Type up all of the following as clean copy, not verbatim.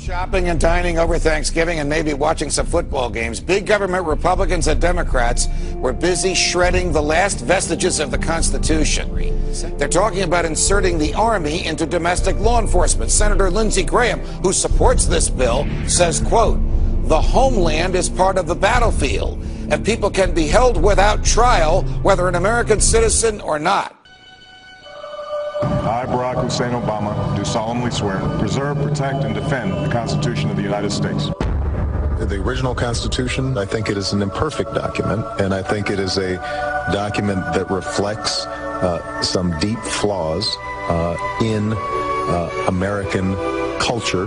Shopping and dining over Thanksgiving and maybe watching some football games. Big government Republicans and Democrats were busy shredding the last vestiges of the Constitution. They're talking about inserting the Army into domestic law enforcement. Senator Lindsey Graham, who supports this bill, says, quote, "The homeland is part of the battlefield, and people can be held without trial, whether an American citizen or not." I, Barack Hussein Obama, do solemnly swear to preserve, protect, and defend the Constitution of the United States. The original Constitution, I think it is an imperfect document, and I think it is a document that reflects some deep flaws in American culture,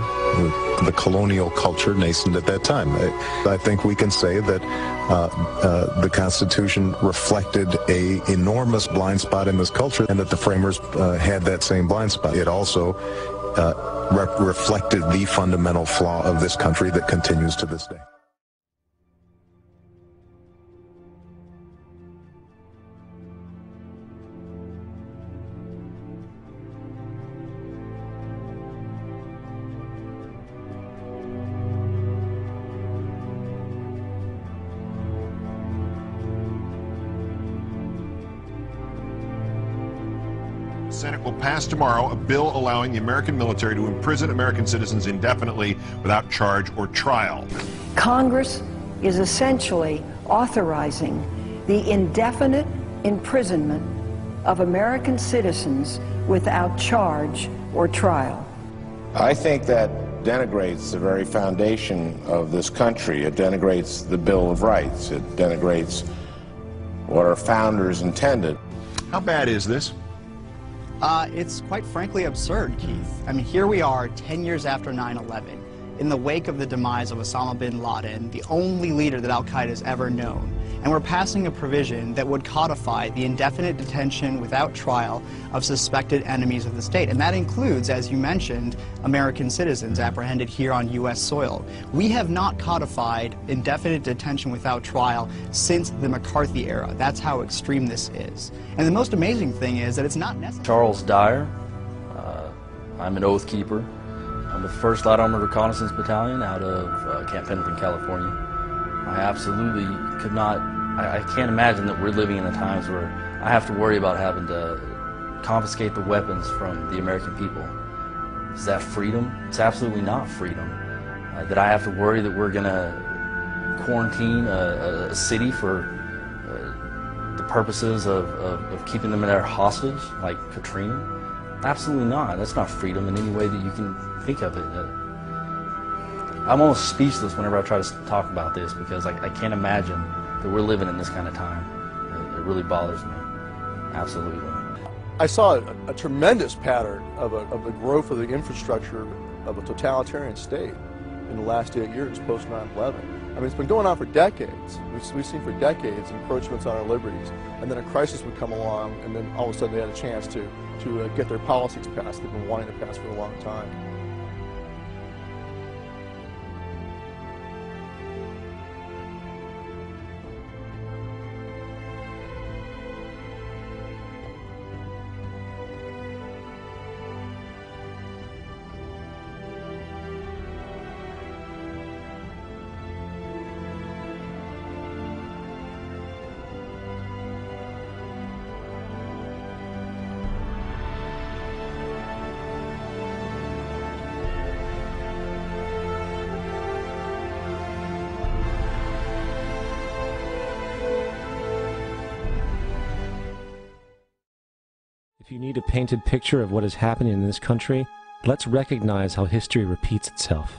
the colonial culture nascent at that time. I think we can say that the Constitution reflected an enormous blind spot in this culture, and that the framers had that same blind spot. It also reflected the fundamental flaw of this country that continues to this day. The Senate will pass tomorrow a bill allowing the American military to imprison American citizens indefinitely without charge or trial. Congress is essentially authorizing the indefinite imprisonment of American citizens without charge or trial. I think that denigrates the very foundation of this country. It denigrates the Bill of Rights. It denigrates what our founders intended. How bad is this? It's quite frankly absurd, Keith. I mean, here we are 10 years after 9/11, in the wake of the demise of Osama bin Laden, the only leader that Al-Qaeda has ever known, and we're passing a provision that would codify the indefinite detention without trial of suspected enemies of the state. And that includes, as you mentioned, American citizens apprehended here on U.S. soil. We have not codified indefinite detention without trial since the McCarthy era. That's how extreme this is. And the most amazing thing is that it's not necessary. Charles Dyer. I'm an oath keeper. I'm with the 1st Light Armored Reconnaissance Battalion out of Camp Pendleton, California. I absolutely could not, I can't imagine that we're living in the times where I have to worry about having to confiscate the weapons from the American people. Is that freedom? It's absolutely not freedom. That I have to worry that we're going to quarantine a city for the purposes of keeping them there hostage, like Katrina? Absolutely not. That's not freedom in any way that you can think of it. I'm almost speechless whenever I try to talk about this, because I can't imagine that we're living in this kind of time. It really bothers me. Absolutely. I saw a tremendous pattern of the growth of the infrastructure of a totalitarian state in the last 8 years, post 9/11. I mean, it's been going on for decades. We've seen for decades encroachments on our liberties, and then a crisis would come along, and then all of a sudden they had a chance to get their policies passed they've been wanting to pass for a long time. If you need a painted picture of what is happening in this country, let's recognize how history repeats itself.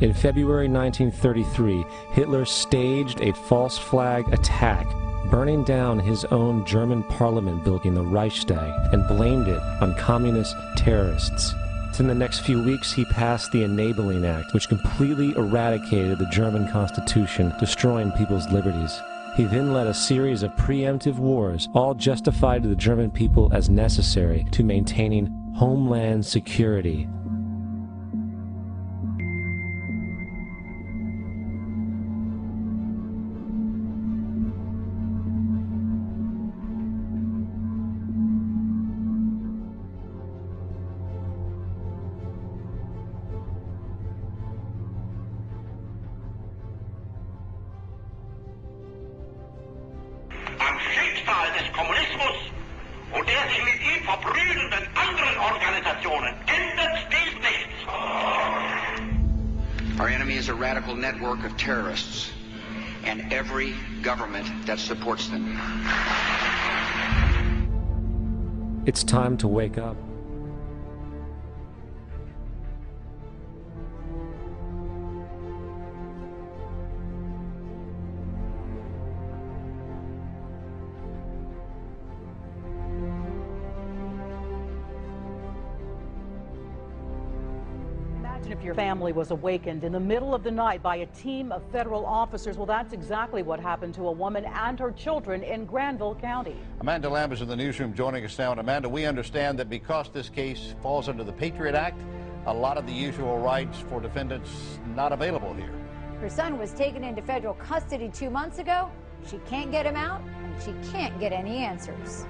In February 1933, Hitler staged a false flag attack, burning down his own German parliament building, the Reichstag, and blamed it on communist terrorists. In the next few weeks, he passed the Enabling Act, which completely eradicated the German Constitution, destroying people's liberties. He then led a series of preemptive wars, all justified to the German people as necessary to maintaining homeland security. Schicksal des Kommunismus und der sich mit ihm verbrüdernden anderen Organisationen ändert dies nichts. Our enemy is a radical network of terrorists and every government that supports them. It's time to wake up. If your family was awakened in the middle of the night by a team of federal officers, well, that's exactly what happened to a woman and her children in Granville County. Amanda Lamb is in the newsroom joining us now. And Amanda, we understand that because this case falls under the Patriot Act, a lot of the usual rights for defendants not available here. Her son was taken into federal custody 2 months ago. She can't get him out, and she can't get any answers.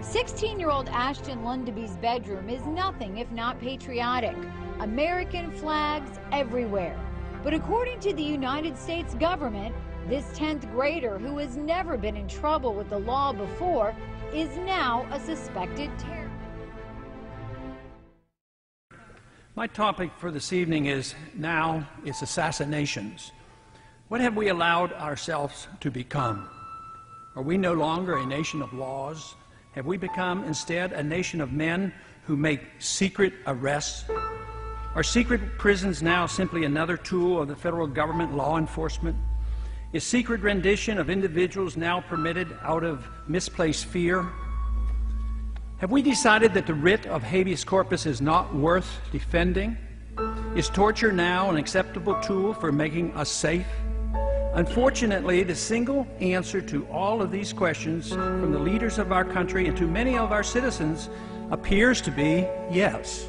16-year-old Ashton Lundeby's bedroom is nothing if not patriotic. American flags everywhere. But according to the United States government, this 10th grader, who has never been in trouble with the law before, is now a suspected terrorist. My topic for this evening is assassinations. What have we allowed ourselves to become? Are we no longer a nation of laws? Have we become instead a nation of men who make secret arrests? Are secret prisons now simply another tool of the federal government law enforcement? Is secret rendition of individuals now permitted out of misplaced fear? Have we decided that the writ of habeas corpus is not worth defending? Is torture now an acceptable tool for making us safe? Unfortunately, the single answer to all of these questions from the leaders of our country and to many of our citizens appears to be yes.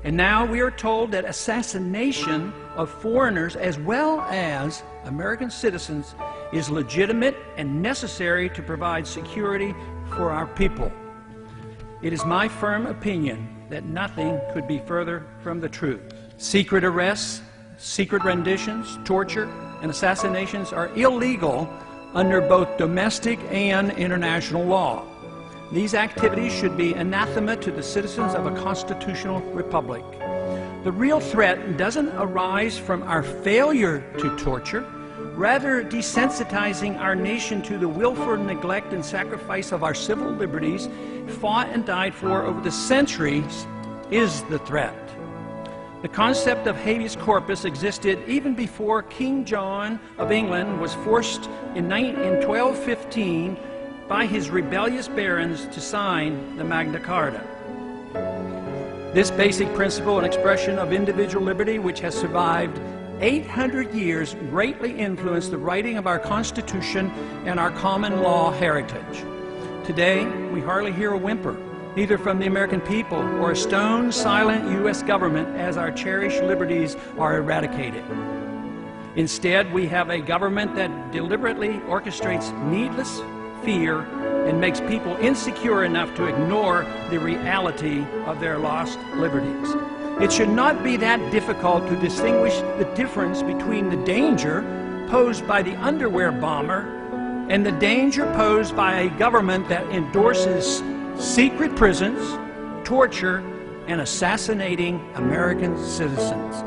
And now we are told that assassination of foreigners as well as American citizens is legitimate and necessary to provide security for our people. It is my firm opinion that nothing could be further from the truth. Secret arrests, secret renditions, torture, and assassinations are illegal under both domestic and international law. These activities should be anathema to the citizens of a constitutional republic. The real threat doesn't arise from our failure to torture, rather desensitizing our nation to the willful neglect and sacrifice of our civil liberties fought and died for over the centuries is the threat. The concept of habeas corpus existed even before King John of England was forced in 1215 by his rebellious barons to sign the Magna Carta. This basic principle and expression of individual liberty, which has survived 800 years, greatly influenced the writing of our Constitution and our common law heritage. Today, we hardly hear a whimper, neither from the American people or a stone silent U.S. government as our cherished liberties are eradicated. Instead, we have a government that deliberately orchestrates needless fear and makes people insecure enough to ignore the reality of their lost liberties. It should not be that difficult to distinguish the difference between the danger posed by the underwear bomber and the danger posed by a government that endorses secret prisons, torture, and assassinating American citizens.